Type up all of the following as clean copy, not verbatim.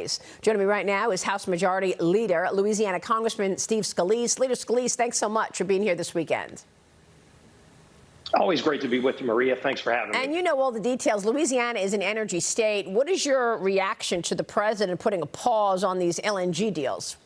race. Joining me right now is House Majority Leader, Louisiana Congressman Steve Scalise. Leader Scalise, thanks so much for being here this weekend. Always great to be with you, Maria. Thanks for having me. And you know all the details. Louisiana is an energy state. What is your reaction to the president putting a pause on these LNG deals?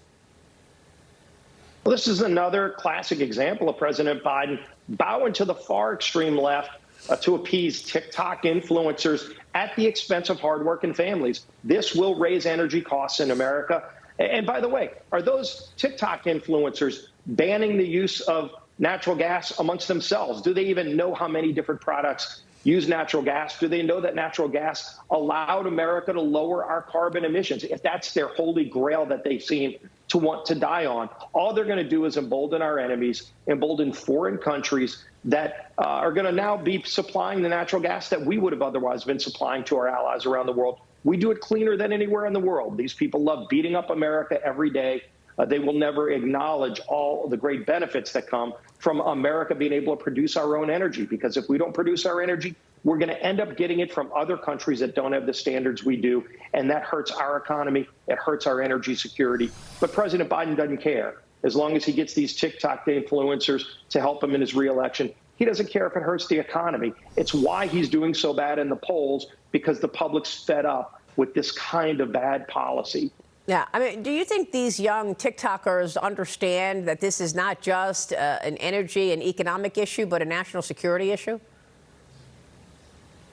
Well, this is another classic example of President Biden bowing to the far extreme left to appease TikTok influencers at the expense of hardworking families. This will raise energy costs in America. And by the way, are those TikTok influencers banning the use of natural gas amongst themselves? Do they even know how many different products use natural gas? Do they know that natural gas allowed America to lower our carbon emissions? If that's their holy grail that they seem to want to die on, all they're going to do is embolden our enemies, embolden foreign countries that are going to now be supplying the natural gas that we would have otherwise been supplying to our allies around the world. We do it cleaner than anywhere in the world. These people love beating up America every day. They will never acknowledge all the great benefits that come from America being able to produce our own energy, because if we don't produce our energy, we're going to end up getting it from other countries that don't have the standards we do, and that hurts our economy. It hurts our energy security. But President Biden doesn't care. As long as he gets these TikTok influencers to help him in his reelection, he doesn't care if it hurts the economy. It's why he's doing so bad in the polls, because the public's fed up with this kind of bad policy. Yeah, I mean, do you think these young TikTokers understand that this is not just an energy and economic issue, but a national security issue?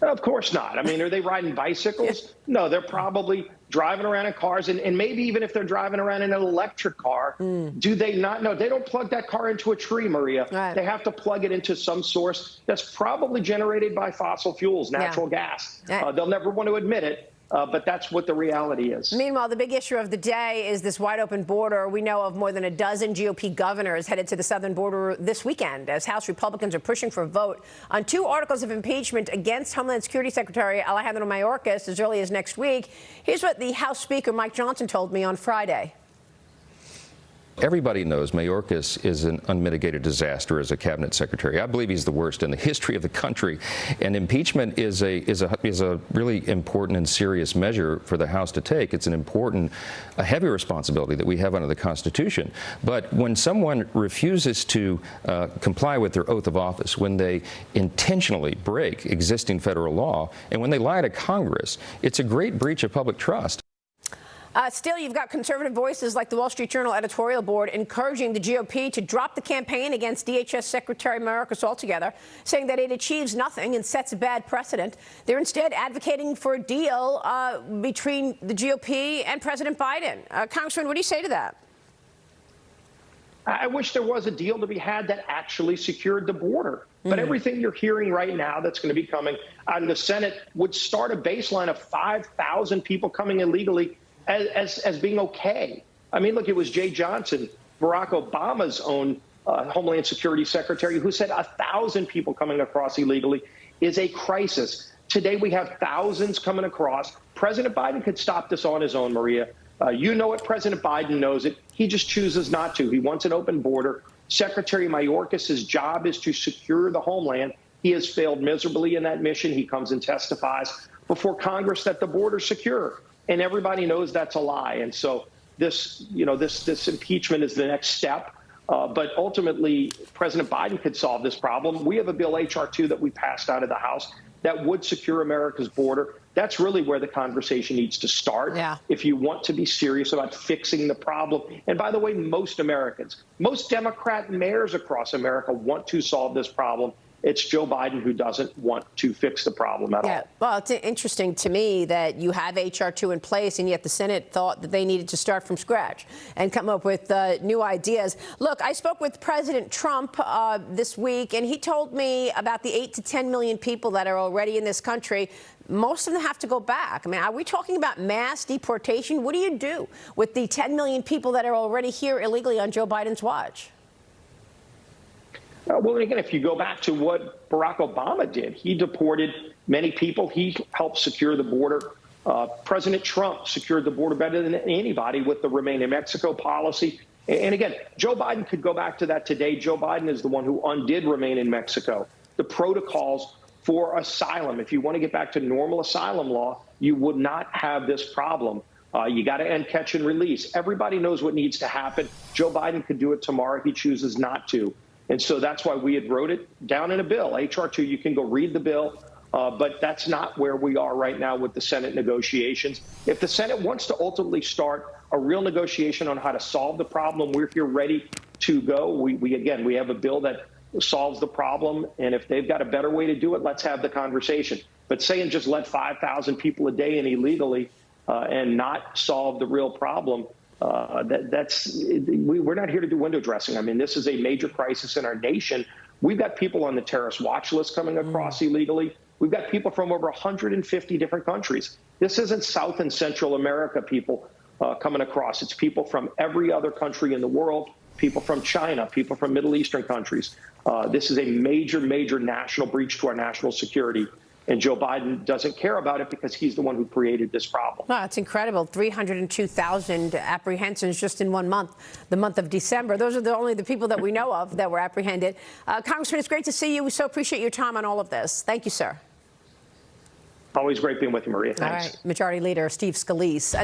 Of course not. I mean, are they riding bicycles? No, they're probably driving around in cars. And maybe even if they're driving around in an electric car, do they not know? They don't plug that car into a tree, Maria. Right. They have to plug it into some source that's probably generated by fossil fuels, natural gas. They'll never want to admit it. But that's what the reality is. Meanwhile, the big issue of the day is this wide open border. We know of more than a dozen GOP governors headed to the southern border this weekend as House Republicans are pushing for a vote on 2 articles of impeachment against Homeland Security Secretary Alexandria Mayorkas as early as next week. Here's what the House Speaker Mike Johnson told me on Friday. Everybody knows Mayorkas is an unmitigated disaster as a cabinet secretary. I believe he's the worst in the history of the country, and impeachment is a really important and serious measure for the House to take. It's a heavy responsibility that we have under the Constitution. But when someone refuses to comply with their oath of office, when they intentionally break existing federal law, and when they lie to Congress, it's a great breach of public trust. Still, you've got conservative voices like the Wall Street Journal editorial board encouraging the GOP to drop the campaign against DHS Secretary Mayorkas altogether, saying that it achieves nothing and sets a bad precedent. They're instead advocating for a deal between the GOP and President Biden. Congressman, what do you say to that? I wish there was a deal to be had that actually secured the border. But everything you're hearing right now that's going to be coming out of the Senate would start a baseline of 5,000 people coming illegally as being okay. I mean, look, it was Jay Johnson, Barack Obama's own Homeland Security Secretary, who said 1,000 people coming across illegally is a crisis. Today, we have thousands coming across. President Biden could stop this on his own, Maria. You know it. President Biden knows it. He just chooses not to. He wants an open border. Secretary Mayorkas' job is to secure the homeland. He has failed miserably in that mission. He comes and testifies before Congress that the border's secure. And everybody knows that's a lie. And so this impeachment is the next step. But ultimately, President Biden could solve this problem. We have a bill, H.R. 2, that we passed out of the House that would secure America's border. That's really where the conversation needs to start if you want to be serious about fixing the problem. And by the way, most Americans, most Democrat mayors across America want to solve this problem. It's Joe Biden who doesn't want to fix the problem at all. Well, it's interesting to me that you have H.R. 2 in place, and yet the Senate thought that they needed to start from scratch and come up with new ideas. Look, I spoke with President Trump this week, and he told me about the 8 to 10 million people that are already in this country. Most of them have to go back. I mean, are we talking about mass deportation? What do you do with the 10 million people that are already here illegally on Joe Biden's watch? Well, again, if you go back to what Barack Obama did, he deported many people. He helped secure the border. President Trump secured the border better than anybody with the Remain in Mexico policy. And again, Joe Biden could go back to that today. Joe Biden is the one who undid Remain in Mexico. The protocols for asylum, if you want to get back to normal asylum law, you would not have this problem You got to end catch and release. Everybody knows what needs to happen. Joe Biden could do it tomorrow if he chooses not to. And so that's why we had wrote it down in a bill, H.R. 2. You can go read the bill. But that's not where we are right now with the Senate negotiations. If the Senate wants to ultimately start a real negotiation on how to solve the problem, we're here ready to go. We have a bill that solves the problem. And if they've got a better way to do it, let's have the conversation. But saying just let 5,000 people a day in illegally and not solve the real problem, we're not here to do window dressing. I mean, this is a major crisis in our nation. We've got people on the terrorist watch list coming across illegally. We've got people from over 150 different countries. This isn't South and Central America people coming across. It's people from every other country in the world, people from China, people from Middle Eastern countries. This is a major, major national breach to our national security. And Joe Biden doesn't care about it because he's the one who created this problem. Wow, it's incredible. 302,000 apprehensions just in 1 month, the month of December. Those are only the people that we know of that were apprehended. Congressman, it's great to see you. We so appreciate your time on all of this. Thank you, sir. Always great being with you, Maria. Thanks. All right. Majority Leader Steve Scalise.